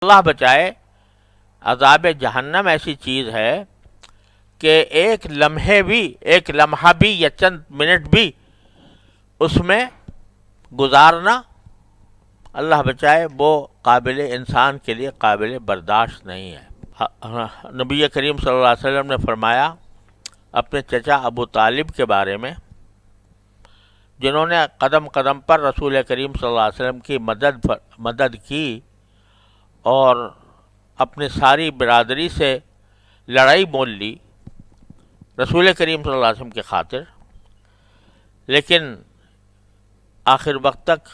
اللہ بچائے، عذاب جہنم ایسی چیز ہے کہ ایک لمحہ بھی یا چند منٹ بھی اس میں گزارنا، اللہ بچائے، وہ قابل انسان کے لیے قابل برداشت نہیں ہے۔ نبی کریم صلی اللہ علیہ وسلم نے فرمایا اپنے چچا ابو طالب کے بارے میں، جنہوں نے قدم قدم پر رسول کریم صلی اللہ علیہ وسلم کی مدد کی اور اپنی ساری برادری سے لڑائی مول لی رسول کریم صلی اللہ علیہ وسلم کی خاطر، لیکن آخر وقت تک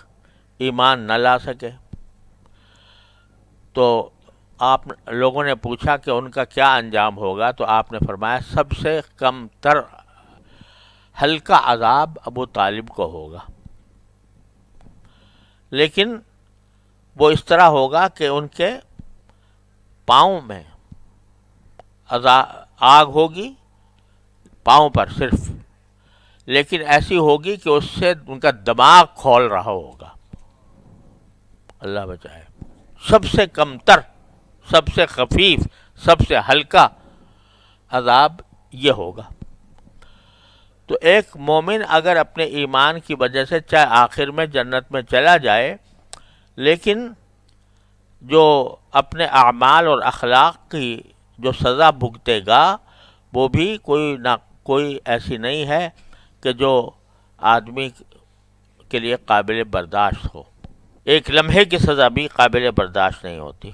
ایمان نہ لا سکے۔ تو آپ لوگوں نے پوچھا کہ ان کا کیا انجام ہوگا، تو آپ نے فرمایا سب سے کم تر ہلکا عذاب ابو طالب کو ہوگا، لیکن وہ اس طرح ہوگا کہ ان کے پاؤں میں آگ ہوگی، پاؤں پر صرف، لیکن ایسی ہوگی کہ اس سے ان کا دماغ کھول رہا ہوگا۔ اللہ بچائے۔ سب سے کم تر، سب سے خفیف، سب سے ہلکا عذاب یہ ہوگا۔ تو ایک مومن اگر اپنے ایمان کی وجہ سے چاہے آخر میں جنت میں چلا جائے، لیکن جو اپنے اعمال اور اخلاق کی جو سزا بھگتے گا وہ بھی کوئی ایسی نہیں ہے کہ جو آدمی کے لیے قابل برداشت ہو۔ ایک لمحے کی سزا بھی قابل برداشت نہیں ہوتی۔